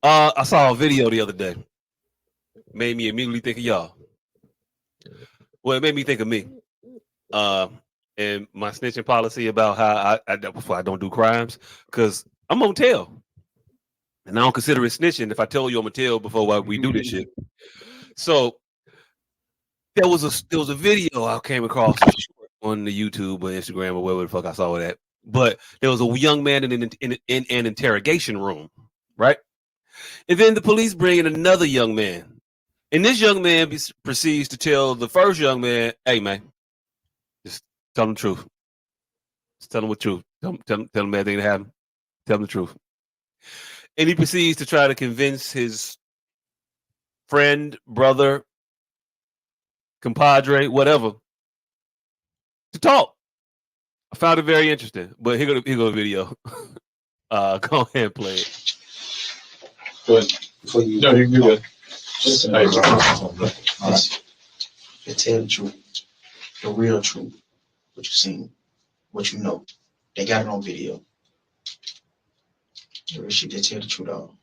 I saw a video the other day. Made me immediately think of y'all. Well, it made me think of me. Uh, and my snitching policy about how before I don't do crimes because I'm gonna tell, and I don't consider it snitching if I tell you I'm gonna tell before we do this shit. So there was a video I came across on the YouTube or Instagram or wherever the fuck I saw it at. But there was a young man in an interrogation room, right? And then the police bring in another young man. And this young man proceeds to tell the first young man, hey, man, just tell him the truth. Just tell him the truth. Tell him everything that happened. Tell him the truth. And he proceeds to try to convince his friend, brother, compadre, whatever, to talk. I found it very interesting. But here go the video. Go ahead and play it. Go ahead. Before you no, you're good. Just hey, bro. All right. They tell the truth, the real truth, what you seen, what you know. They got it on video. The real shit, they tell the truth, dog.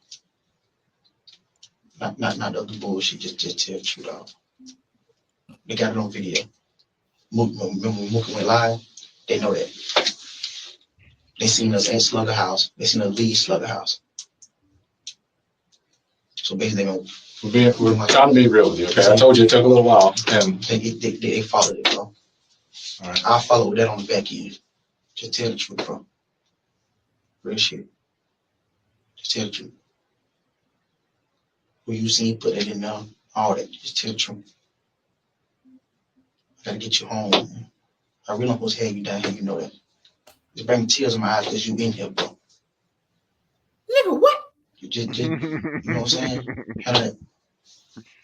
Not the other bullshit. Just tell the truth, dog. They got it on video. Remember when Mookie went live? They know that. They seen us at Slugger House. They seen us leave Slugger House. So basically, we're trying to be real with you. Okay, I told you it took a little while, and they followed it, bro. All right, I followed that on the back end. Just tell the truth, bro. Real shit. Just tell the truth. Who you seen put it in there, all that. Just tell the truth. I gotta get you home, man. I really don't supposed to have you down here, you know that. Just bring tears in my eyes because you in here, bro. Nigga, what? You just you know what I'm saying? I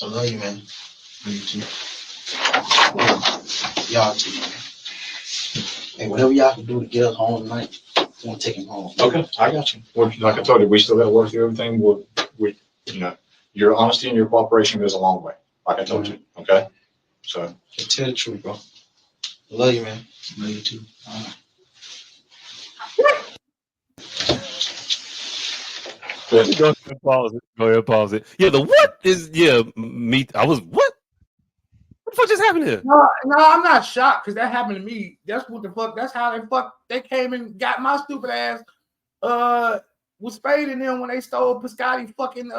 love you, man. Love you too. Y'all too, man. Hey, whatever y'all can do to get us home tonight, I want to take him home. Okay, I got you. Well, like I told you, we still got to work through everything. You know, your honesty and your cooperation goes a long way. Like I told you, okay? So just tell the truth, bro. I love you, man. I love you too. Go ahead and pause it. Yeah, the what is me? I was what? What the fuck just happened here? No, I'm not shocked because that happened to me. That's what the fuck. That's how they came and got my stupid ass. With Spade and them when they stole Piscotti fucking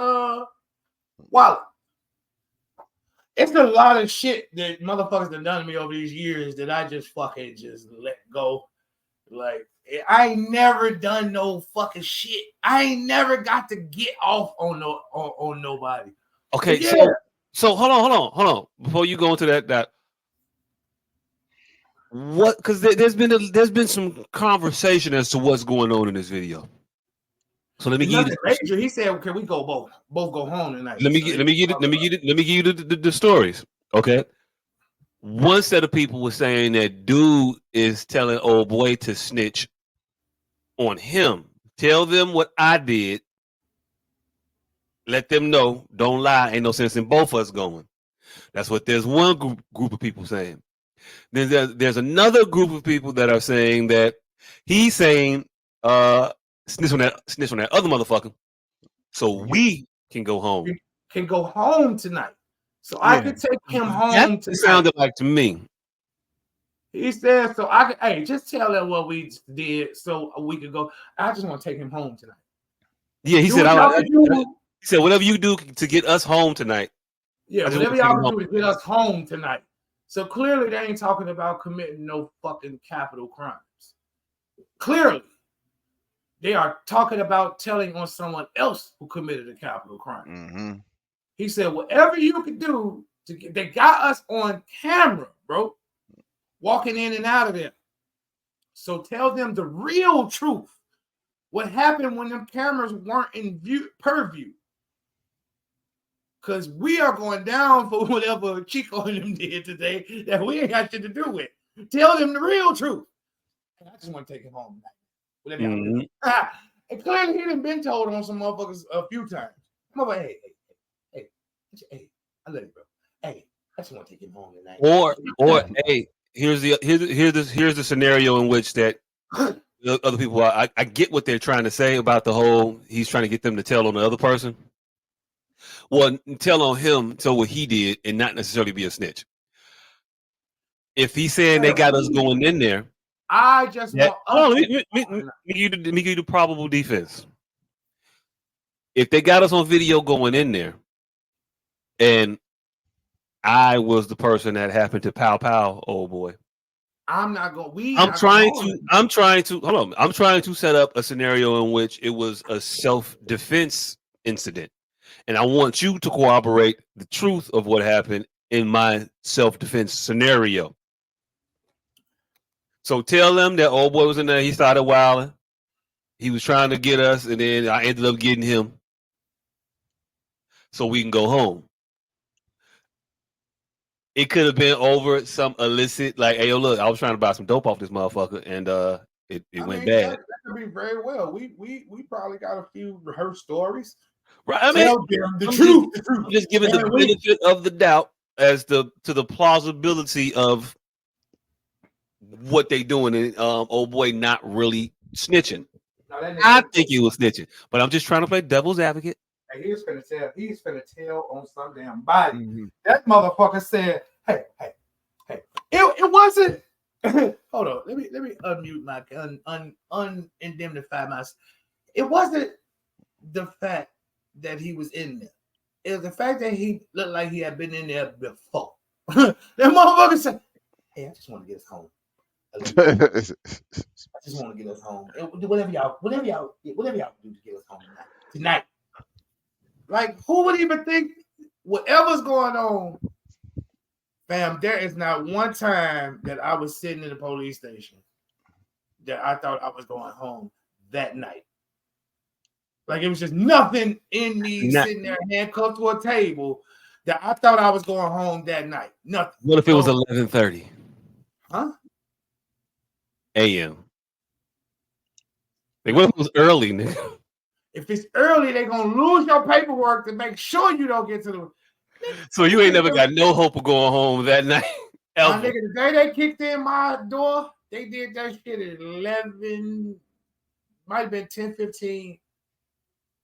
wallet. It's a lot of shit that motherfuckers have done to me over these years that I just fucking just let go. Like, I ain't never done no fucking shit. I ain't never got to get off on nobody. Okay, yeah. So hold on. Before you go into that what? Because there's been some conversation as to what's going on in this video. So let me give you. He said, "Can we go both go home tonight?" Let me give you the stories. Okay. One set of people was saying that dude is telling old boy to snitch on him. Tell them what I did. Let them know. Don't lie. Ain't no sense in both of us going. That's what there's one group of people saying. Then there's another group of people that are saying that he's saying snitch on that other motherfucker, so we can go home. We can go home tonight. So I could take him home tonight. Sounded like to me. He said, so I could, hey, just tell them what we did so we could go. I just want to take him home tonight. Yeah, he said, whatever you do to get us home tonight. Yeah, whatever y'all do to get us home tonight. So clearly they ain't talking about committing no fucking capital crimes. Clearly. They are talking about telling on someone else who committed a capital crime. Mm-hmm. He said, whatever you can do they got us on camera, bro, walking in and out of there. So tell them the real truth. What happened when them cameras weren't in purview? Because we are going down for whatever Chico and them did today that we ain't got shit to do with. Tell them the real truth. I just want to take him home tonight. Whatever y'all do. And clearly he done been told on some motherfuckers a few times. I'm like, hey, I love you, bro. Hey, I just want to take him home tonight. Or hey, here's the scenario in which that other people I get what they're trying to say about the whole he's trying to get them to tell on the other person. Well, tell on him, tell what he did, and not necessarily be a snitch. If he's saying they got us going in there, I just want hold on, let me give you the probable defense. If they got us on video going in there, and I was the person that happened to pow, old boy. I'm not going. I'm trying to hold on. I'm trying to set up a scenario in which it was a self-defense incident, and I want you to corroborate the truth of what happened in my self-defense scenario. So tell them that old boy was in there. He started wilding. He was trying to get us, and then I ended up getting him, so we can go home. It could have been over some illicit, like, hey, yo, look, I was trying to buy some dope off this motherfucker, and it went bad. That could be very well. We probably got a few rehearsed stories. Right. I mean, the truth. I'm just giving the benefit of the doubt as to the plausibility of what they doing, and old boy not really snitching. I think he was snitching, but I'm just trying to play devil's advocate. And he's finna tell on some damn body. Mm-hmm. That motherfucker said, hey. It wasn't. Hold on. Let me unmute my unindemnify myself. It wasn't the fact that he was in there. It was the fact that he looked like he had been in there before. That motherfucker said, hey, I just want to get us home. I just want to get us home. Whatever y'all do to get us home tonight. Like, who would even think whatever's going on, fam? There is not one time that I was sitting in the police station that I thought I was going home that night. Like, it was just nothing in me sitting there handcuffed to a table that I thought I was going home that night. Nothing. What if it was 11:30? Huh? A.M. Like, what if it was early, nigga? If it's early, they're gonna lose your paperwork to make sure you don't get to the. So you ain't never got no hope of going home that night. My nigga, the day they kicked in my door, they did that shit at 11, might have been 10:15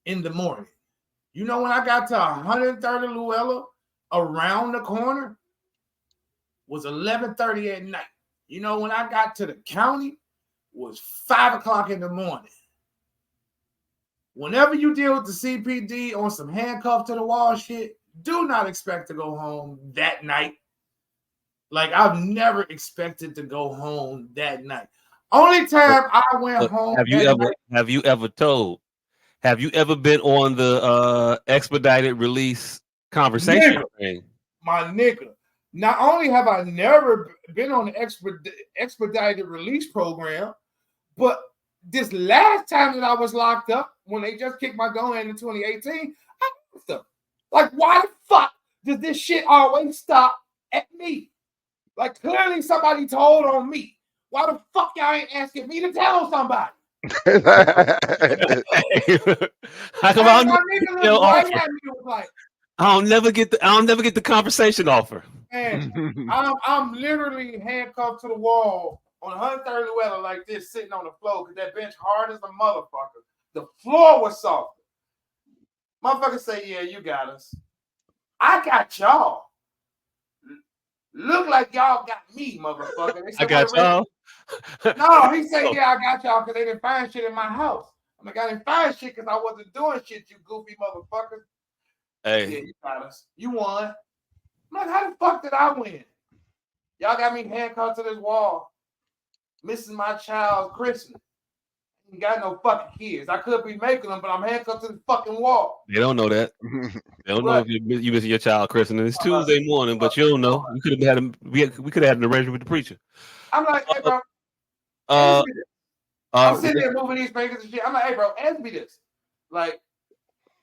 in the morning. You know, when I got to 130 Luella around the corner, was 11:30 at night. You know, when I got to the county, was 5 o'clock in the morning. Whenever you deal with the CPD on some handcuff to the wall shit, do not expect to go home that night. Like, I've never expected to go home that night. Only time I went home. Have you ever been on the expedited release conversation thing? My nigga. Not only have I never been on the expedited release program, but this last time that I was locked up, when they just kicked my door in 2018, I asked them, like, why the fuck does this shit always stop at me? Like, clearly somebody told on me. Why the fuck y'all ain't asking me to tell somebody? How come I'll never get the conversation offer. Man, I'm literally handcuffed to the wall on 130 weather like this, sitting on the floor, because that bench hard as a motherfucker. The floor was soft. Motherfucker say, yeah, you got us. I got y'all. Look like y'all got me, motherfucker. I got y'all. No, he said, yeah, I got y'all because they didn't find shit in my house. I'm like, I didn't find shit because I wasn't doing shit, you goofy motherfucker. Hey. Yeah, you got us. You won. I'm like, how the fuck did I win? Y'all got me handcuffed to this wall, missing my child's christening. You got no fucking kids. I could be making them, but I'm handcuffed to the fucking wall. They don't know that. They don't know if you missing your child christening. It's Tuesday morning, but you don't know. We could have had we could have had an arrangement with the preacher. I'm like, hey, bro. I'm sitting there moving these fingers and shit. I'm like, hey, bro, ask me this. Like,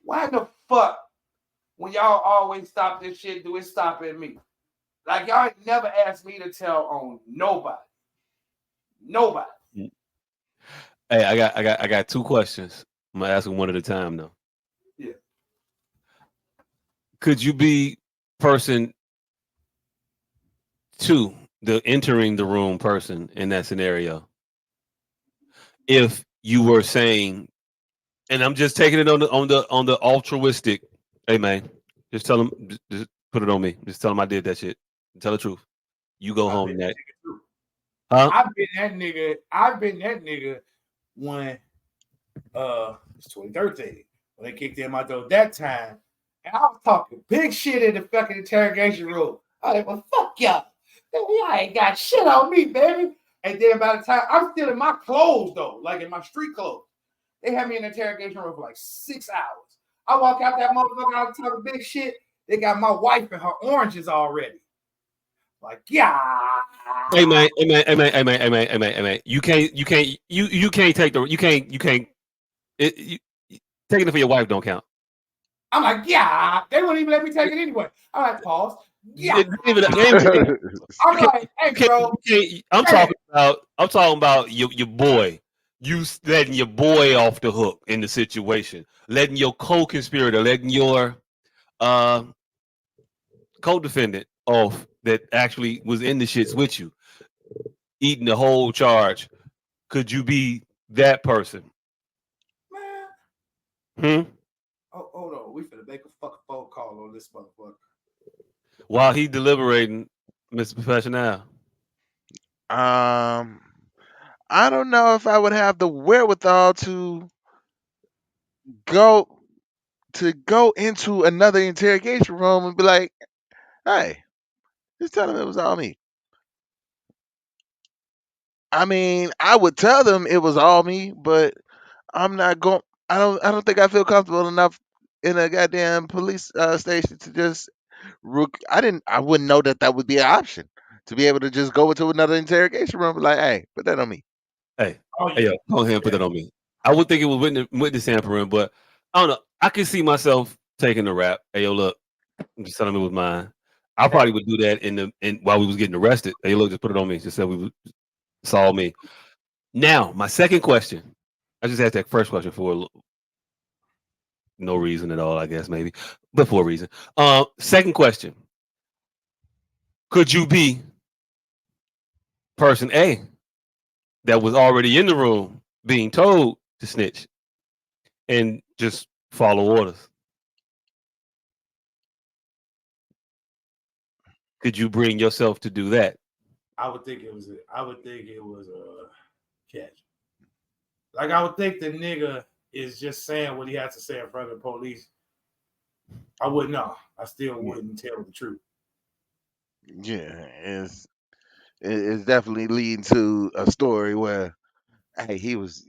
why the fuck, when y'all always stop this shit, do it stop at me? Like, y'all never asked me to tell on nobody. Nobody. Hey, I got two questions. I'm gonna ask them one at a time though. Yeah. Could you be person two, the entering the room person in that scenario? If you were saying, and I'm just taking it on the altruistic Hey man, just tell him. Just put it on me. Just tell him I did that shit. Tell the truth. You go I've home been that tonight. nigga too. Huh? I've been that nigga when it's 2013 when they kicked him out there that time. And I was talking big shit in the fucking interrogation room. I was like, well, fuck y'all. Y'all ain't got shit on me, baby. And then by the time I'm still in my clothes though, like in my street clothes, they had me in the interrogation room for like 6 hours. I walk out that motherfucker, I was talking big shit. They got my wife and her oranges already. Like, yeah. Hey man, hey man, hey man, hey man, hey man, hey man, hey man. You can't take the you can't taking it for your wife don't count. I'm like, yeah. They wouldn't even let me take it anyway. I'm like, pause. Yeah. I'm like, hey, bro. I'm talking about your boy. You letting your boy off the hook in the situation, letting your co-conspirator, letting your uh co-defendant off that actually was in the shits with you, eating the whole charge. Could you be that person? Man. Oh, hold on. We finna make a fucking phone call on this motherfucker. While he deliberating, Mr. Professional. I don't know if I would have the wherewithal to go go into another interrogation room and be like, "Hey, just tell them it was all me." I mean, I would tell them it was all me, but I'm not going. I don't think I feel comfortable enough in a goddamn police station to just. I didn't. I wouldn't know that that would be an option to be able to just go into another interrogation room. And be like, hey, put that on me. Hey, Oh, hey, yeah. yo, go ahead and put that on me. I would think it was witness tampering, but I don't know. I can see myself taking the rap. Hey, yo, look, I'm just telling him it was mine. I probably would do that in while we was getting arrested. Hey, look, just put it on me. Just said it's all me. Now, my second question. I just asked that first question for no reason at all, I guess maybe, but for a reason. Second question: could you be person A that was already in the room being told to snitch and just follow orders? Could you bring yourself to do that? I would think it was. I would think it was a catch. Like I would think the nigga is just saying what he has to say in front of the police. I wouldn't know. I still wouldn't tell the truth. Yeah, it's definitely leading to a story where, hey, he was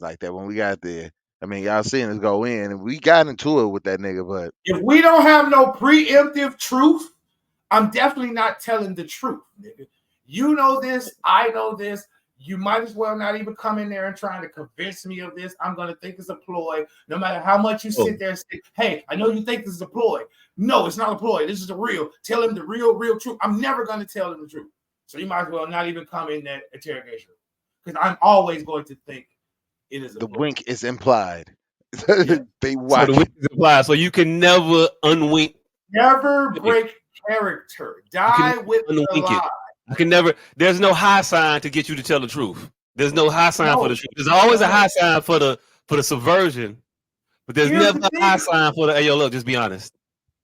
like that when we got there. I mean, y'all seen us go in, and we got into it with that nigga, but If we don't have no preemptive truth, I'm definitely not telling the truth, nigga. You know this. I know this. You might as well not even come in there and trying to convince me of this. I'm going to think it's a ploy. No matter how much you sit there and say, hey, I know you think this is a ploy. No, it's not a ploy. This is the real. Tell him the real truth. I'm never going to tell him the truth. So you might as well not even come in that interrogation room. Because I'm always going to think it is a the ploy. wink is implied. Yeah. They So watch. the wink is implied. So you can never unwink. Never break character. Die with the Unwink lie. it. I can never. There's no high sign to get you to tell the truth. There's no high sign for the truth. There's always a high sign for the subversion, but there's Here's never the a high thing. sign for the. Hey, yo, look, just be honest.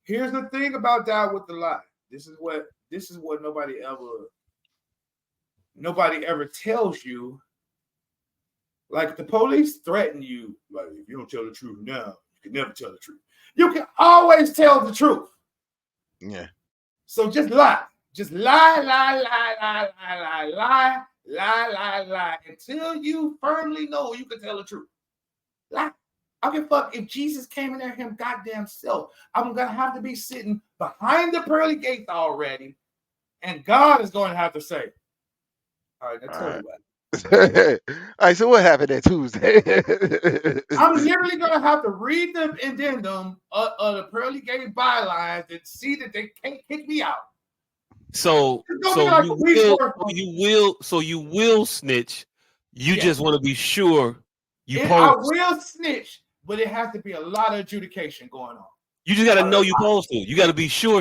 Here's the thing about die with the lie. This is what nobody ever tells you. Like the police threaten you, like if you don't tell the truth now, you can never tell the truth. You can always tell the truth. Yeah. So just lie. Just lie until you firmly know you can tell the truth. Lie. I give a fuck if Jesus came in there him goddamn self. I'm gonna have to be sitting behind the pearly gates already, and God is going to have to say, "All right, now tell me what." All right. So what happened that Tuesday? I'm literally gonna have to read the addendum of the pearly gate bylines and see that they can't kick me out. So you will snitch. You just want to be sure you I post. will snitch, but it has to be a lot of adjudication going on. You just got to know you post to. You got to be sure.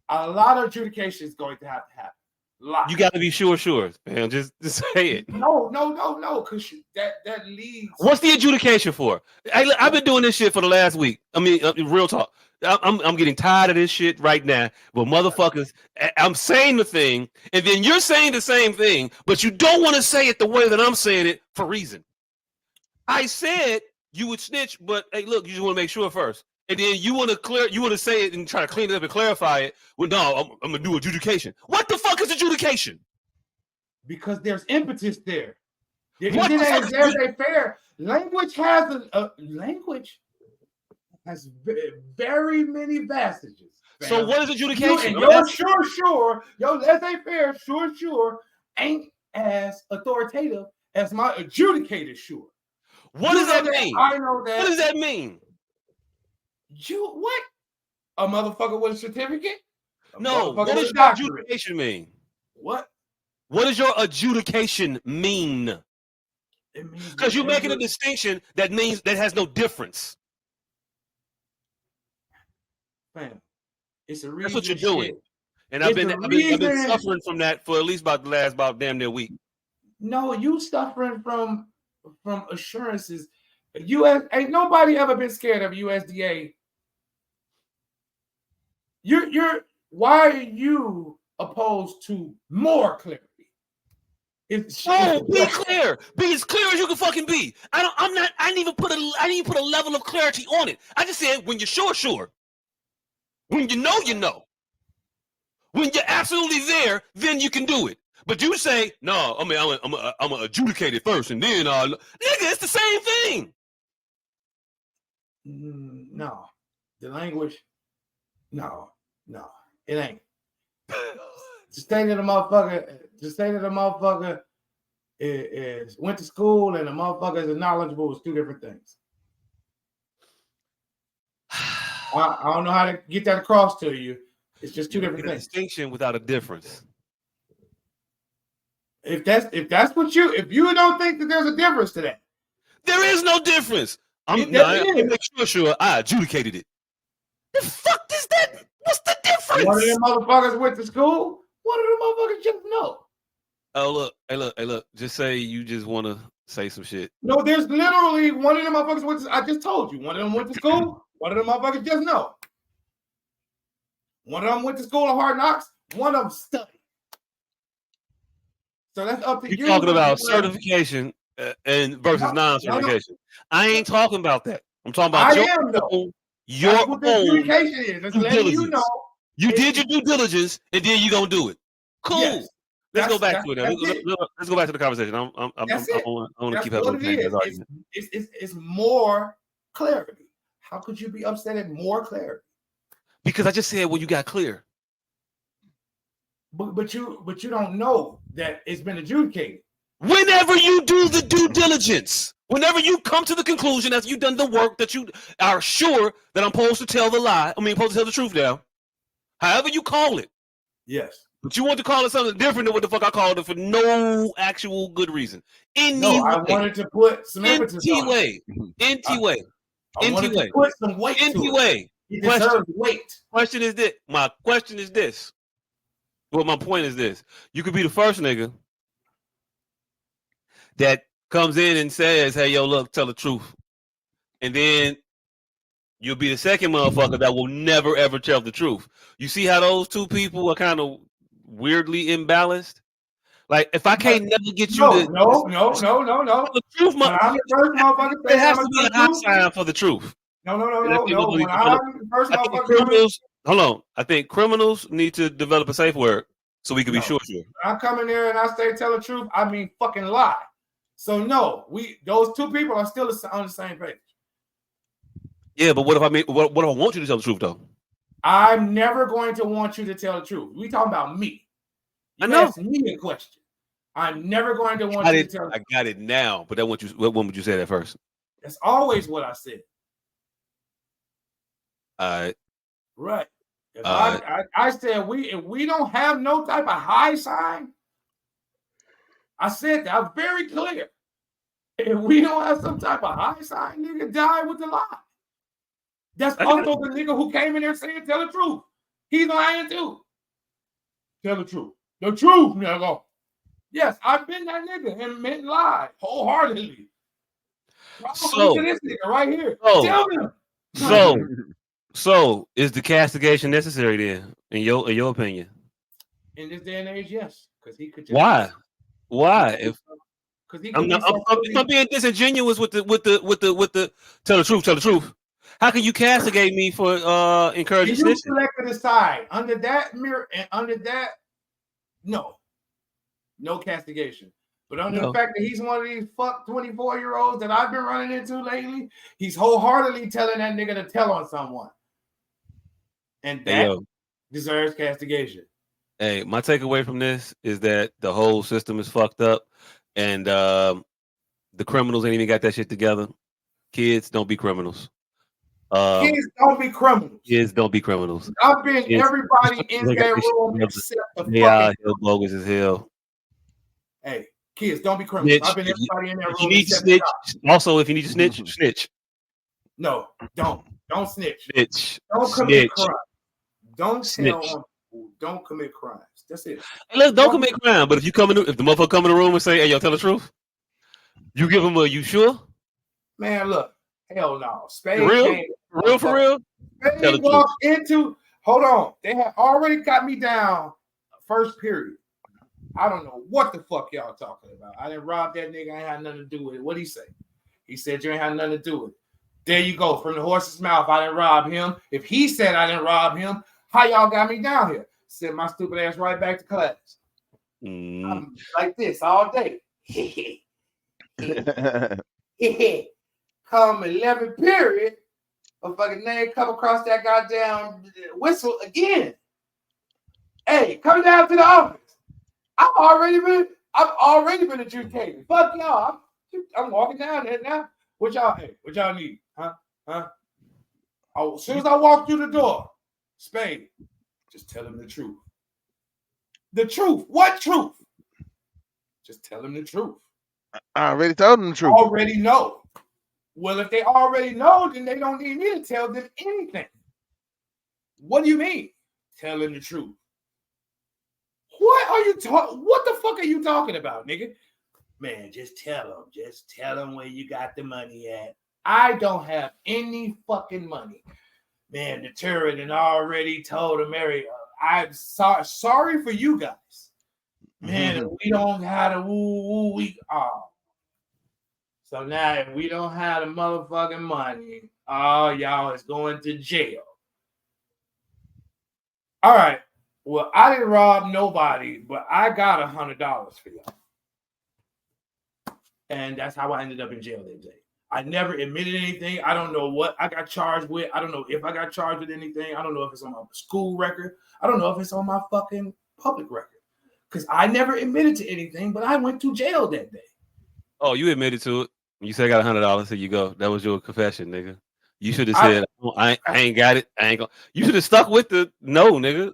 A lot of adjudication is going to happen. lie. You got to be sure, man. Just say it. No, because that leads. What's the adjudication for? I've been doing this shit for the last week. I mean, real talk. I'm getting tired of this shit right now. But motherfuckers, I'm saying the thing, and then you're saying the same thing, but you don't want to say it the way that I'm saying it for reason. I said you would snitch, but hey, look, you just want to make sure first. And then you want to say it and try to clean it up and clarify it. Well, no, I'm gonna do adjudication. What the fuck is adjudication? Because there's impetus there. What the fuck there's a fair language has language has very many passages. Fam. So what is adjudication? Your your laissez-faire sure ain't as authoritative as my adjudicated sure. What does that mean? I know that. What does that mean? What? A motherfucker with a certificate? No. What does your adjudication mean? What? What does your adjudication mean? It means because you're making a distinction that means that has no difference. Fam, it's a reason. That's what you're doing. And I've been suffering from that for at least about the last damn near week. No, you suffering from assurances. Ain't nobody ever been scared of USDA. Why are you opposed to more clarity? Be clear. Be as clear as you can fucking be. I didn't even put a level of clarity on it. I just said when you're sure. When you know. When you're absolutely there, then you can do it. But you say, no, I mean, I'm gonna adjudicate it first, and then nigga, it's the same thing. No, the language, no, it ain't. To say that a motherfucker is went to school and a motherfucker is knowledgeable is two different things. I don't know how to get that across to you. It's just two different things. Distinction without a difference. If you don't think that there's a difference to that, there is no difference. I'm sure I adjudicated it. The fuck does that? What's the difference? One of them motherfuckers went to school. One of them motherfuckers just know. Oh look, hey look. Just say you just want to say some shit. No, there's literally one of them motherfuckers I just told you. One of them went to school. One of them motherfuckers just know. One of them went to school of hard knocks. One of them studied. So that's up to you. You're talking about certification and versus non-certification. I ain't talking about that. I'm talking about your own adjudication is. That's letting you know. You did your due diligence, and then you're gonna do it. Cool. Yes, let's go back to it. Let's go back to the conversation. I want to keep having this argument. It's more clarity. How could you be upset at more clarity? Because I just said, well, you got clear. But you don't know that it's been adjudicated. Whenever you do the due diligence, whenever you come to the conclusion after you've done the work that you are sure that I'm supposed to tell the lie, supposed to tell the truth now. However you call it. Yes. But you want to call it something different than what the fuck I called it for no actual good reason. I wanted to put some emphasis on it. I wanted to put some weight to it. He deserves weight. Question is this. My question is this. Well, my point is this. You could be the first nigga that comes in and says, hey, yo, look, tell the truth. And then you'll be the second motherfucker that will never, ever tell the truth. You see how those two people are kind of weirdly imbalanced? Like, if I can't never get you no. The truth, I'm the first motherfucker. There has to be a hot sign for the truth. No. When I'm the first motherfucker. Hold on. I think criminals need to develop a safe word so we can be sure. I come in there and I say tell the truth, I mean fucking lie. So no, those two people are still on the same page. Yeah, but what if what if I want you to tell the truth though? I'm never going to want you to tell the truth. We talking about me. You asked me a question. I'm never going to want you to tell the truth. I got it now, but when would you say that first? That's always what I said. All right. Right. I said if we don't have no type of high sign, I said that I was very clear. If we don't have some type of high sign, nigga die with the lie. That's also the nigga who came in there saying tell the truth. He's lying too. Tell the truth. The truth, nigga. Yes, I've been that nigga and meant lie wholeheartedly. Probably to So, this nigga right here. so, Tell him. so is the castigation necessary then, in your opinion? In this day and age, yes, because he could just Why? Why? If because he I'm could be not, so if I'm being disingenuous with the tell the truth. How can you castigate me for encouraging and you snitching? selected a side under that mirror and under that, no castigation. But under the No. fact that he's one of these fuck 24-year-olds that I've been running into lately, he's wholeheartedly telling that nigga to tell on someone. And Hey, that yo. deserves castigation. Hey, my takeaway from this is that the whole system is fucked up, and the criminals ain't even got that shit together. Kids, don't be criminals. Kids don't be criminals. Kids, don't be criminals. I've been Kids, everybody in they got that this shit room together. except the They fucking. out here bogus as hell. Hey, kids, don't be criminals. Snitch. I've been everybody in that If you room need to except snitch, the also if you need to snitch, snitch. No, don't snitch. Snitch. Don't commit Snitch. crime. Don't Snitch. tell on people. Don't commit crimes. That's it. Hey, look, don't commit crime, but if you come in, if the motherfucker come in the room and say, "Hey, yo, tell the truth," you give him a, "You sure?" Man, look, hell no. Spade For real? came. For real? Tell Spade the walked into. Hold on, they had already got me down. First period. I don't know what the fuck y'all talking about. I didn't rob that nigga. I ain't had nothing to do with it. What'd he say? He said you ain't had nothing to do with it. There you go. From the horse's mouth, I didn't rob him. If he said I didn't rob him, how y'all got me down here? Sent my stupid ass right back to class. I'm like this all day. Come 11 period, a fucking name come across that goddamn whistle again. Hey, coming down to the office. I've already been adjudicated. Fuck y'all. I'm walking down there now. What y'all need? Huh? Oh, as soon as I walk through the door, Spade, just tell him the truth. The truth. What truth? Just tell him the truth. I already told them the truth. Already know. Well, if they already know, then they don't need me to tell them anything. What do you mean? Tell them the truth. What the fuck are you talking about, nigga? Man, just tell them. Just tell them where you got the money at. I don't have any fucking money. Man, the turret and already told America. I'm sorry for you guys. Man, we don't have a So now if we don't have the motherfucking money, y'all is going to jail. All right. Well, I didn't rob nobody, but I got $100 for y'all. And that's how I ended up in jail that day. I never admitted anything. I don't know what I got charged with. I don't know if I got charged with anything. I don't know if it's on my school record. I don't know if it's on my fucking public record. Because I never admitted to anything, but I went to jail that day. Oh, you admitted to it. You said I got $100. Here you go. That was your confession, nigga. You should have said, I ain't got it. I ain't gonna. You should have stuck with the no, nigga.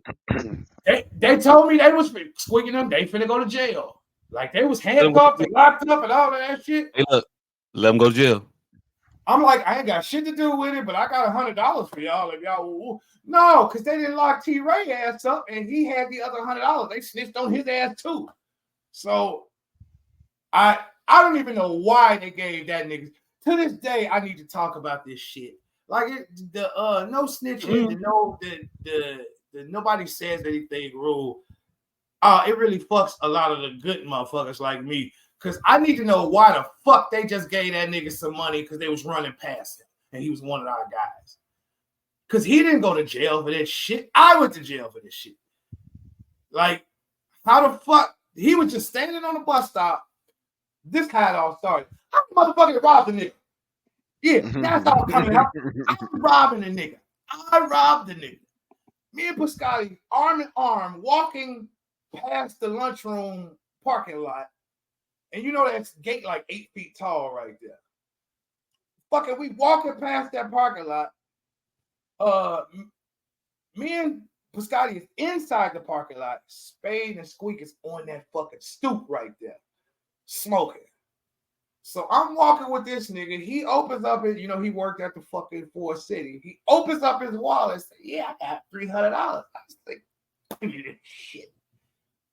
They told me they was squeaking them. They finna go to jail. Like they was handcuffed and locked up and all of that shit. Hey, look, let them go to jail. I'm like, I ain't got shit to do with it, but I got $100 for y'all. If y'all no, because they didn't lock T Ray ass up, and he had the other $100. They snitched on his ass too. So I don't even know why they gave that nigga. To this day, I need to talk about this shit. Like no snitching, the nobody says anything rule. It really fucks a lot of the good motherfuckers like me. Because I need to know why the fuck they just gave that nigga some money because they was running past him. And he was one of our guys. Because he didn't go to jail for this shit. I went to jail for this shit. Like, how the fuck? He was just standing on the bus stop. This how it all started. I'm motherfucking robbed the nigga. Yeah, that's all coming out. I'm robbing the nigga. I robbed the nigga. Me and Pascali, arm in arm, walking past the lunchroom parking lot. And you know that gate like 8 feet tall right there. Fucking, we walking past that parking lot. Me and Pascali is inside the parking lot. Spade and Squeak is on that fucking stoop right there, smoking. So I'm walking with this nigga. He opens up his, he worked at the fucking Forest City. He opens up his wallet and says, yeah, I got $300. I was like, give me this shit.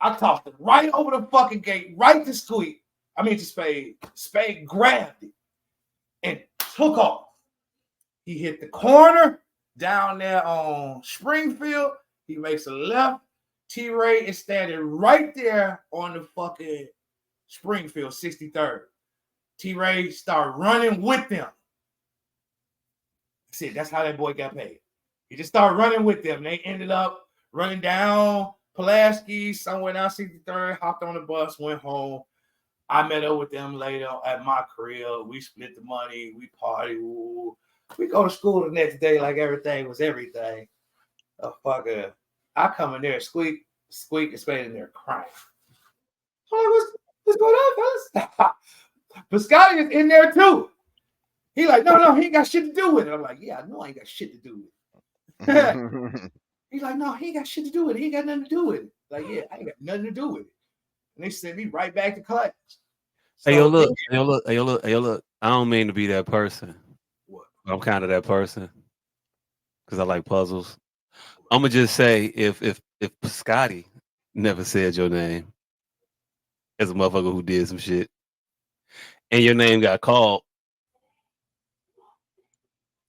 I tossed it right over the fucking gate, right to Squeak. I mean to Spade. Spade grabbed it and took off. He hit the corner down there on Springfield. He makes a left. T-Ray is standing right there on the fucking Springfield 63rd. T-Ray started running with them. See, that's how that boy got paid. He just started running with them. They ended up running down Pulaski, somewhere down 63rd, hopped on the bus, went home. I met up with them later at my crib. We split the money. We party. Ooh. We go to school the next day like everything was everything. A fucker. I come in there, Squeak is in there crying. I'm like, what's going on, fellas? But Scotty is in there too. He like, no, he ain't got shit to do with it. I'm like, yeah, I know I ain't got shit to do with it. He's like, no, he ain't got shit to do with it. He ain't got nothing to do with it. Like, yeah, I ain't got nothing to do with it. And they sent me right back to class. So, hey, yo, look. I don't mean to be that person. What? I'm kind of that person because I like puzzles. I'm gonna just say if Scotty never said your name as a motherfucker who did some shit, and your name got called,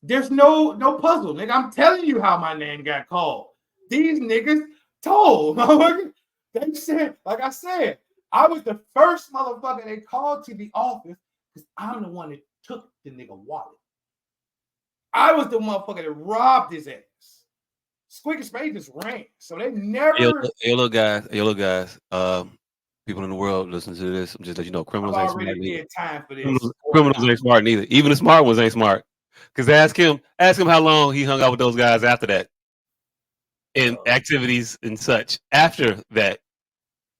there's no puzzle, nigga. I'm telling you how my name got called. These niggas told. They said, like I said, I was the first motherfucker they called to the office because I'm the one that took the nigga wallet. I was the motherfucker that robbed his ass. Squeak and Spade just ran. So they never. Hey, little guys. People in the world listen to this. I'm just let you know, criminals ain't smart neither. Time for this. Criminals ain't smart neither. Even the smart ones ain't smart. Because ask him how long he hung out with those guys after that, and activities and such after that.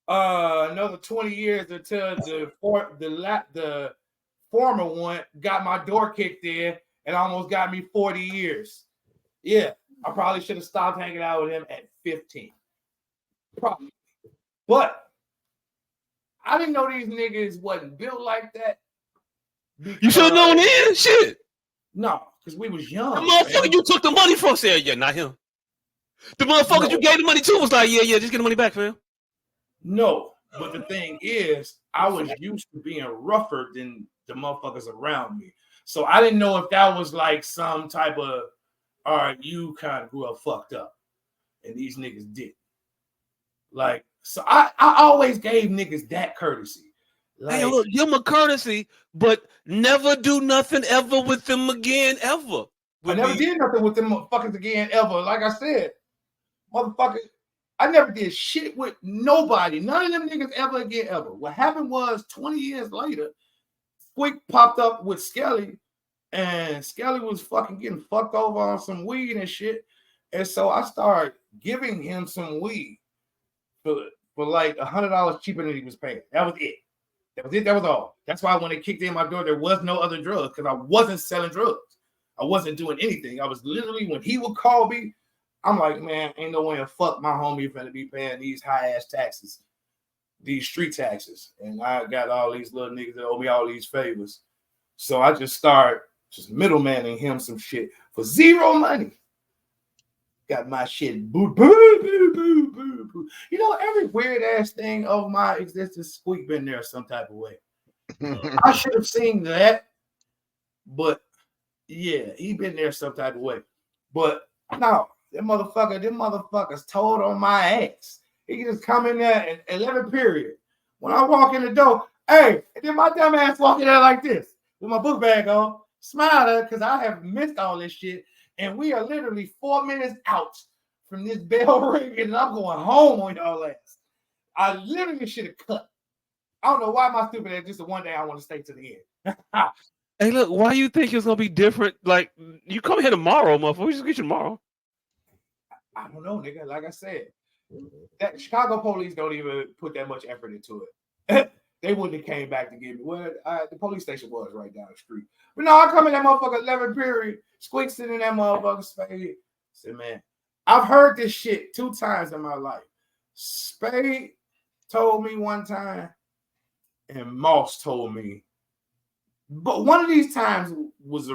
Another 20 years until the former one got my door kicked in and almost got me 40 years. Yeah, I probably should have stopped hanging out with him at 15. Probably. But I didn't know these niggas wasn't built like that. You should have known then, shit. No, because we was young. The motherfucker you took the money from said, yeah, not him. The motherfuckers you gave the money to was like, yeah, just get the money back, fam. No, but the thing is, I was used to being rougher than the motherfuckers around me. So I didn't know if that was like some type of, all right, you kind of grew up fucked up. And these niggas did. Like, so I always gave niggas that courtesy. Like, hey, look, give them a courtesy, but never do nothing ever with them again, ever. I never did nothing with them motherfuckers again, ever. Like I said, motherfucker, I never did shit with nobody. None of them niggas ever again, ever. What happened was 20 years later, Squeak popped up with Skelly, and Skelly was fucking getting fucked over on some weed and shit. And so I started giving him some weed for like $100 cheaper than he was paying. That was it. That was all. That's why when they kicked in my door, there was no other drugs because I wasn't selling drugs. I wasn't doing anything. I was literally, when he would call me, I'm like, man, ain't no way to fuck my homie finna be paying these high-ass taxes, these street taxes. And I got all these little niggas that owe me all these favors. So I just start just middlemaning him some shit for zero money. Got my shit boo, boo, boo, boo, boo, boo. You know, every weird-ass thing of my existence, Squeak been there some type of way. I should have seen that, but yeah, he been there some type of way. But no, them motherfuckers told on my ass. He can just come in there at 11 period. When I walk in the door, hey, and then my dumb ass walk in there like this with my book bag on, smiling because I have missed all this shit. And we are literally 4 minutes out from this bell ringing, and I'm going home on y'all ass. I literally should have cut. I don't know why my stupid ass just the one day I want to stay to the end. Hey, look, why you think it's gonna be different? Like, you come here tomorrow, motherfucker. We just get you tomorrow. I don't know, nigga. Like I said, that Chicago police don't even put that much effort into it. They wouldn't have came back to get me. Well, the police station was right down the street. But no, I come in that motherfucker 11 period, Squeak sitting in that motherfucker Spade. Said, man, I've heard this shit 2 times in my life. Spade told me one time, and Moss told me. But one of these times was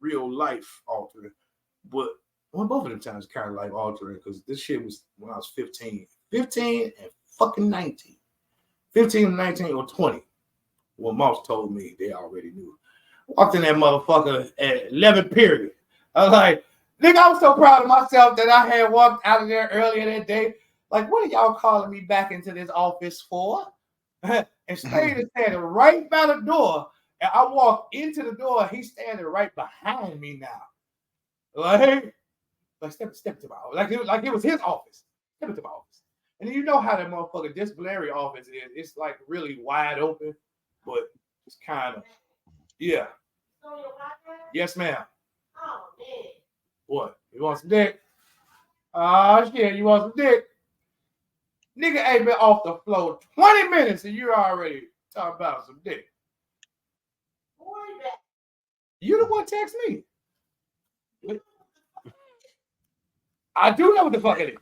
real life altering. But both of them times kind of life altering because this shit was when I was 15 and fucking 19. 15, 19, or 20. Well, Moss told me they already knew. Walked in that motherfucker at 11 period. I was like, nigga, I was so proud of myself that I had walked out of there earlier that day. Like, what are y'all calling me back into this office for? And Spade is standing right by the door. And I walk into the door. He's standing right behind me now. Like step to my office. Like it was his office. Step into my office. And you know how that motherfucker disciplinary office is. It's like really wide open, but it's kind of, yeah. Yes, ma'am. Oh, man. What? You want some dick? Oh, shit, you want some dick? Nigga ain't been off the floor 20 minutes and you're already talking about some dick. You the one text me. I do know what the fuck it is.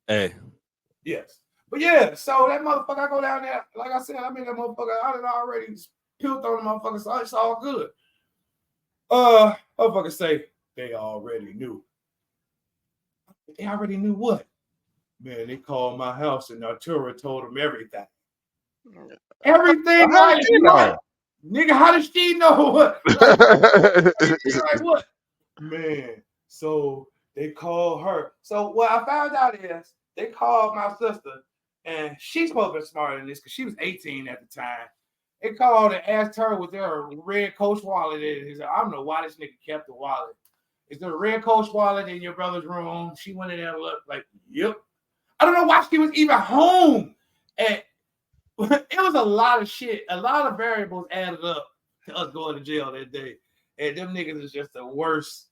Hey. Yes. But yeah, so that motherfucker, I go down there, like I said, I mean that motherfucker, I done already peeled on the motherfucker, so it's all good. Motherfucker say they already knew. They already knew what? Man, they called my house and Artura told them everything. Everything like what? Nigga, how does she know what? Like what? Man, so they called her. So what I found out is they called my sister, and she's supposed to be smarter than this because she was 18 at the time. They called and asked her, was there a red Coach wallet in it? He said, I don't know why this nigga kept the wallet. Is there a red Coach wallet in your brother's room? She went in there and looked like, yep. I don't know why she was even home. And it was a lot of shit. A lot of variables added up to us going to jail that day. And them niggas is just the worst.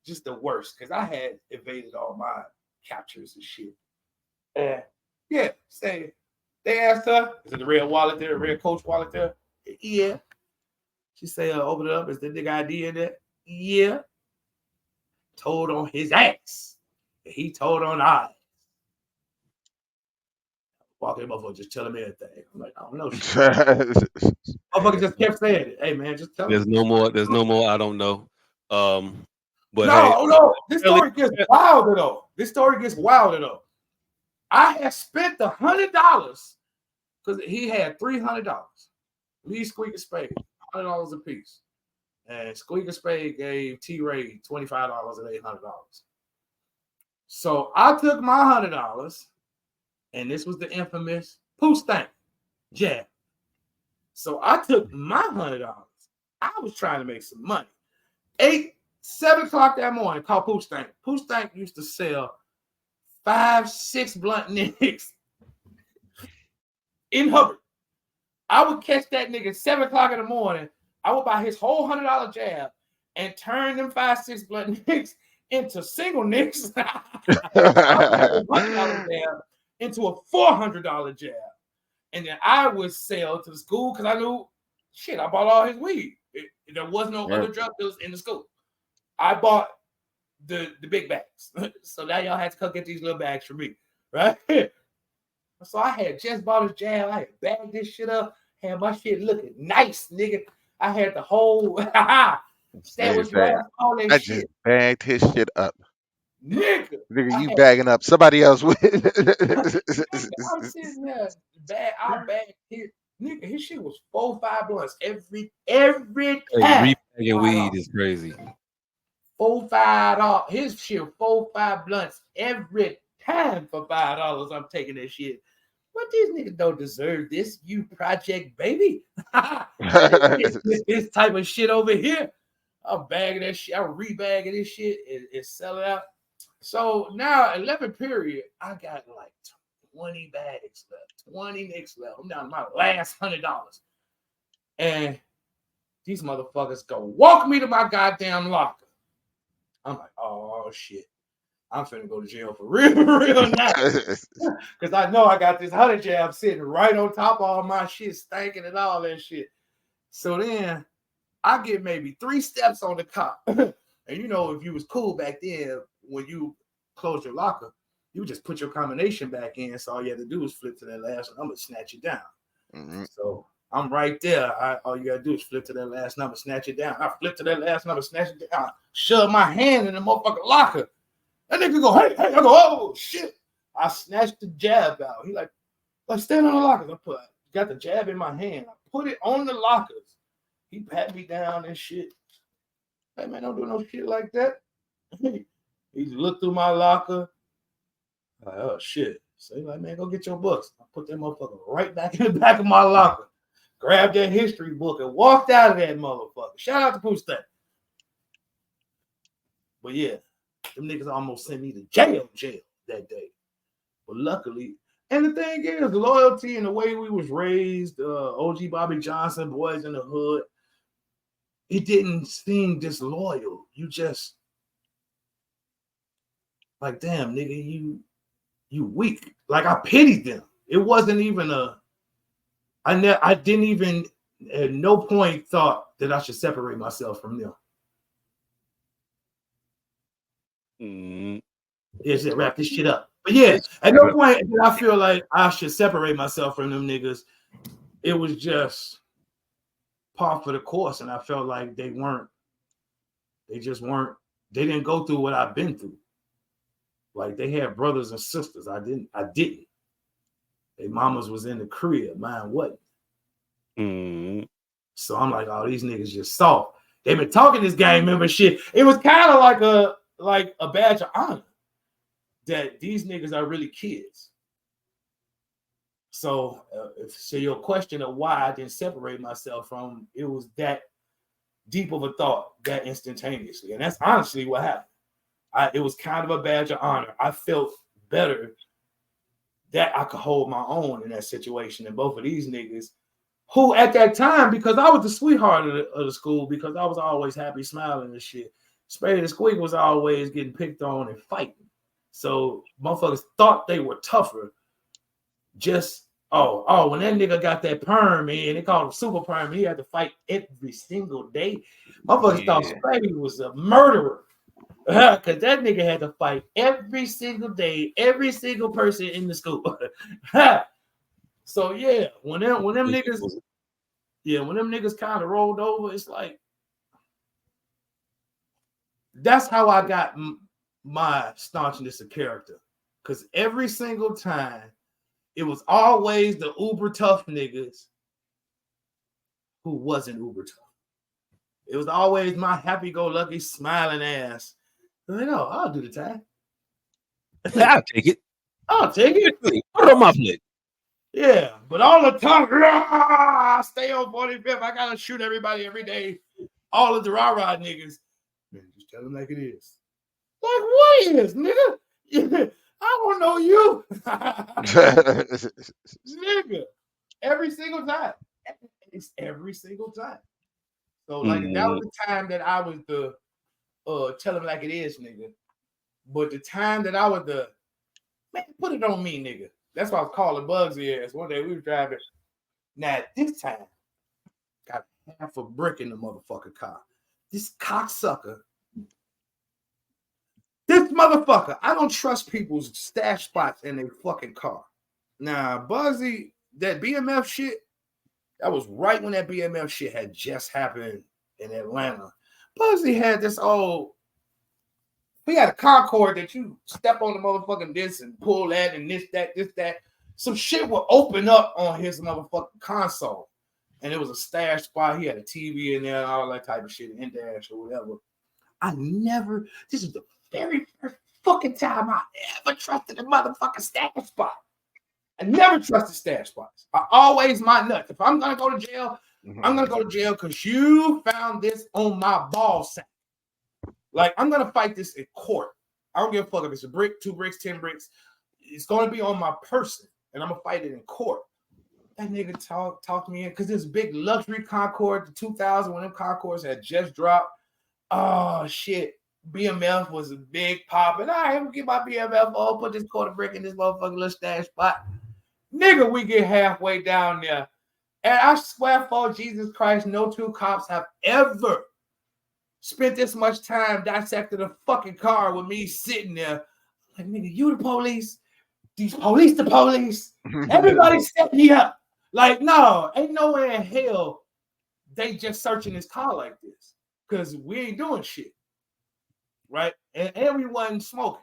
Just the worst. Because I had evaded all my captures and shit. And yeah, say they asked her, is it the red wallet there, the red Coach wallet there? Yeah. She said, open it up. Is the nigga ID in there? Yeah. Told on his ass. And he told on ours. Walking motherfucker just telling me everything. I'm like, I don't know. Motherfucker just kept saying it. Hey man, just tell me. There's no more. I don't know. But no. This story gets wilder though. I had spent $100 because he had $300. Lee, Squeak, and Spade, $100 a piece. And Squeak and Spade gave T-Ray $25 and $800. So I took my $100, and this was the infamous poo stank jab. So I took my $100. I was trying to make some money. 7 o'clock that morning, called Pooh Stank. Pooh Stank used to sell 5-6 blunt nicks in Hubbard. I would catch that nigga 7 o'clock in the morning. I would buy his whole $100 jab and turn them 5-6 blunt nicks into single nicks. I would $100 jab into a $400 jab. And then I would sell to the school because I knew, shit, I bought all his weed. There was no other drug dealers in the school. I bought the big bags. So now y'all had to come get these little bags for me, right? So I had just bought his jab. I had bagged this shit up. Had my shit looking nice, nigga. I had the whole sandwich wrap, all that I shit. just bagged his shit up. Nigga, you bagging up somebody else with. I'm sitting there, I bagged his nigga. His shit was 4-5 blunts every time. Rebagging weed is crazy. $4-5. His shit 4-5 blunts every time for $5. I'm taking that shit. But these niggas don't deserve this, you project baby. this type of shit over here. I'm bagging that shit. I'm rebagging this shit and selling out. So now 11 period, I got like 20 bags left, 20 nicks left. I'm down to my last $100. And these motherfuckers go walk me to my goddamn locker. I'm like, oh shit. I'm finna go to jail for real now. Because I know I got this 100 jab sitting right on top of all my shit, stinking and all that shit. So then I get maybe 3 steps on the cop. And you know, if you was cool back then, when you closed your locker, you would just put your combination back in. So all you had to do was flip to that last one. I'm going to snatch it down. Mm-hmm. So I'm right there. All you got to do is flip to that last number, snatch it down. I flip to that last number, snatch it down. Shove my hand in the motherfucking locker. That nigga go, hey. I go, oh, shit. I snatched the jab out. He like, Like, stand on the lockers. I got the jab in my hand. I put it on the lockers. He pat me down and shit. Hey, man, don't do no shit like that. He looked through my locker. Like, oh, shit. So he's like, man, go get your books. I put that motherfucker right back in the back of my locker. Grabbed that history book and walked out of that motherfucker. Shout out to Pooh State. But yeah, them niggas almost sent me to jail that day. But luckily, and the thing is, the loyalty and the way we was raised, OG Bobby Johnson, Boys in the Hood, it didn't seem disloyal. You just like, damn, nigga, you weak. Like, I pitied them. It wasn't even I didn't even at no point thought that I should separate myself from them. It's to wrap this shit up. But yeah, at no point did I feel like I should separate myself from them niggas. It was just par for the course, and I felt like they didn't go through what I've been through. Like, they had brothers and sisters. I didn't. Their mamas was in the crib, mine wasn't. So I'm like, oh, these niggas just soft. They've been talking this gang member shit. It was kind of like a badge of honor that these niggas are really kids. So, so your question of why I didn't separate myself from, it was that deep of a thought that instantaneously, and that's honestly what happened. It was kind of a badge of honor. I felt better that I could hold my own in that situation than both of these niggas, who at that time, because I was the sweetheart of the school, because I was always happy, smiling and shit. Spade and Squeak was always getting picked on and fighting. So motherfuckers thought they were tougher. Just, when that nigga got that perm, man, they called him super perm, he had to fight every single day. Motherfuckers thought Spade was a murderer. Because that nigga had to fight every single day, every single person in the school. So yeah, when them niggas kind of rolled over, it's like, that's how I got my staunchness of character. Because every single time, it was always the uber tough niggas who wasn't uber tough. It was always my happy-go-lucky, smiling ass. No, I'll do the time. I'll take it. I'll take it. Put it on my plate. Yeah, but all the time, stay on 45th. I gotta shoot everybody every day. All of the rah-rah niggas. Man, just tell them like it is. Like, what is, nigga? I don't know you. Nigga. Every single time. It's every single time. So, like, that was the time that I was the tell them like it is, nigga. But the time that I was the, man, put it on me, nigga. That's why I was calling Bugsy ass. One day we were driving. Now, this time, got half a brick in the motherfucking car. This cocksucker. This motherfucker. I don't trust people's stash spots in their fucking car. Now, Bugsy, that BMF shit, that was right when that BMF shit had just happened in Atlanta. Bugsy had this old, we had a Concorde that you step on the motherfucking this and pull that and this, that. Some shit would open up on his motherfucking console. And it was a stash spot. He had a TV in there and all that type of shit, in dash or whatever. This is the very first fucking time I ever trusted a motherfucking stash spot. I never trusted stash spots. I always my nuts. If I'm gonna go to jail, I'm gonna go to jail because you found this on my ball sack. Like, I'm gonna fight this in court. I don't give a fuck if it's a brick, 2 bricks, 10 bricks. It's gonna be on my person, and I'm gonna fight it in court. That nigga talked me in because this big luxury Concorde, the 2000 when them Concords had just dropped. Oh shit. BMF was a big pop, and I will get my BMF on, put this quarter brick in this motherfucking little stash spot. Nigga, we get halfway down there. And I swear for Jesus Christ, no two cops have ever spent this much time dissecting a fucking car with me sitting there. Like, nigga, you the police? These police the police? Everybody set me up. Like, no, ain't nowhere in hell they just searching this car like this. Because we ain't doing shit. Right? And we wasn't smoking.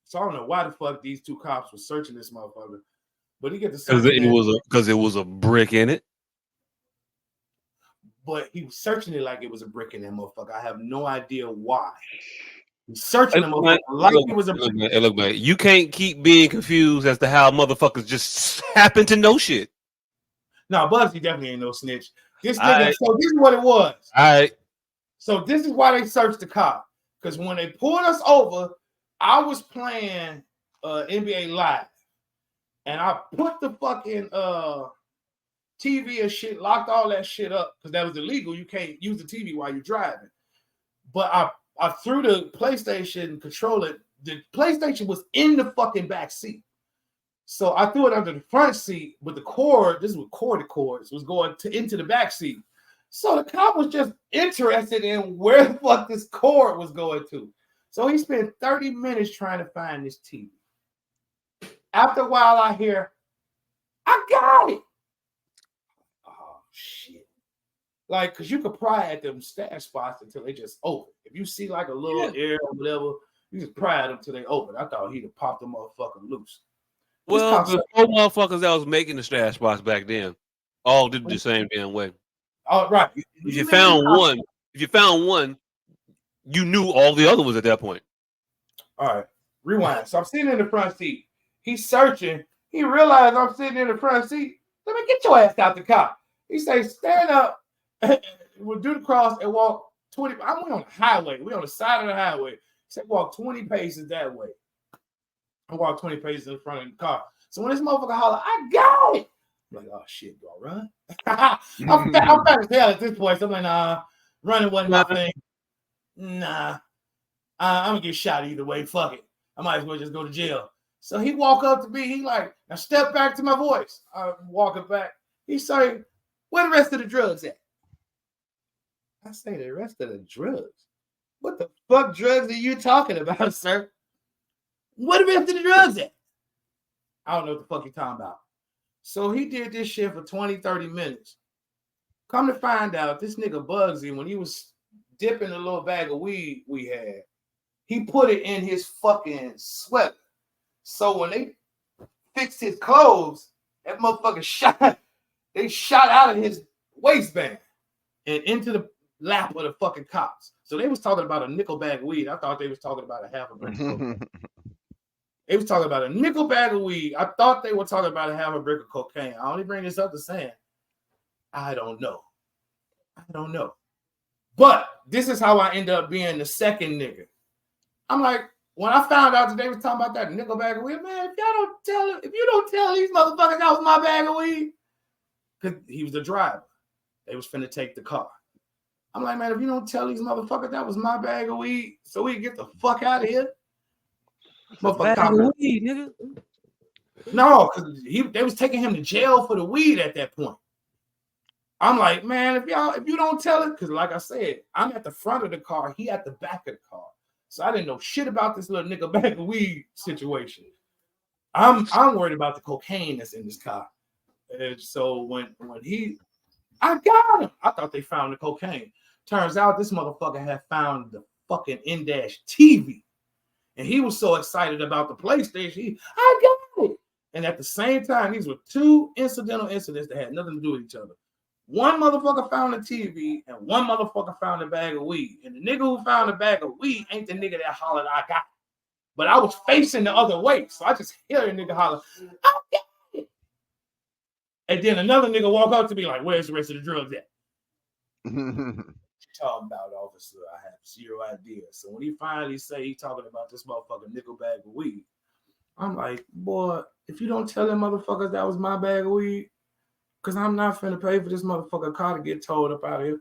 So I don't know why the fuck these two cops were searching this motherfucker. But he get the Because searching it was a brick in it. But he was searching it like it was a brick in that motherfucker. I have no idea why. He's searching the motherfucker like it was a brick. Look, man, you can't keep being confused as to how motherfuckers just happen to know shit. No, Bugsy definitely ain't no snitch. This nigga, so this is what it was. All right. So this is why they searched the car. Because when they pulled us over, I was playing NBA Live. And I put the fucking TV and shit, locked all that shit up because that was illegal. You can't use the TV while you're driving. But I threw the PlayStation controller. The PlayStation was in the fucking back seat. So I threw it under the front seat, but the cord, this was corded cords, was going into the back seat. So the cop was just interested in where the fuck this cord was going to. So he spent 30 minutes trying to find this TV. After a while, I hear, I got it. Oh, shit. Like, because you could pry at them stash spots until they just open. If you see like a little air or whatever, you just pry at them until they open. I thought he'd have popped the motherfucker loose. Well, the four motherfuckers that was making the stash spots back then all did it the same damn way. All right. If you found one, you knew all the other ones at that point. All right. Rewind. So I'm sitting in the front seat. He's searching. He realized I'm sitting in the front seat. Let me get your ass out the car. He says, stand up. We'll do the cross and walk 20. I went on the highway. We're on the side of the highway. He said, walk 20 paces that way. I walked 20 paces in front of the car. So when this motherfucker holler, I got it. I'm like, oh shit, do I run? I'm fat as hell at this point. So I'm like, nah, running wasn't my thing. Nah. I'm gonna get shot either way. Fuck it. I might as well just go to jail. So he walk up to me. He like, now step back to my voice. I'm walking back. He say, where the rest of the drugs at? I say, the rest of the drugs? What the fuck drugs are you talking about, sir? What the rest of the drugs at? I don't know what the fuck you're talking about. So he did this shit for 20, 30 minutes. Come to find out, this nigga Bugsy, when he was dipping a little bag of weed we had, he put it in his fucking sweater. So when they fixed his clothes, that motherfucker shot out of his waistband and into the lap of the fucking cops. So they was talking about a nickel bag of weed. I thought they was talking about a half a brick of cocaine. They was talking about a nickel bag of weed. I thought they were talking about a half a brick of cocaine. I only bring this up to saying, I don't know. But this is how I end up being the second nigga. I'm like, when I found out that they was talking about that nickel bag of weed, man, if you don't tell these motherfuckers that was my bag of weed, because he was the driver. They was finna take the car. I'm like, man, if you don't tell these motherfuckers that was my bag of weed, so we can get the fuck out of here. Motherfucker, bag of weed, nigga. No, because they was taking him to jail for the weed at that point. I'm like, man, if you don't tell it, because like I said, I'm at the front of the car, he at the back of the car. So I didn't know shit about this little nigga bag of weed situation. I'm worried about the cocaine that's in this car. And so when I got him. I thought they found the cocaine. Turns out this motherfucker had found the fucking in-dash TV. And he was so excited about the PlayStation. I got it. And at the same time, these were two incidental incidents that had nothing to do with each other. One motherfucker found the TV and one motherfucker found a bag of weed. And the nigga who found the bag of weed ain't the nigga that hollered, I got it. But I was facing the other way. So I just hear a nigga holler, I got it. And then another nigga walk up to me like, where's the rest of the drugs at? Talking about, officer, I have zero idea. So when he finally say he talking about this motherfucking nickel bag of weed, I'm like, boy, if you don't tell them motherfuckers that was my bag of weed, because I'm not finna pay for this motherfucker car to get towed up out of here.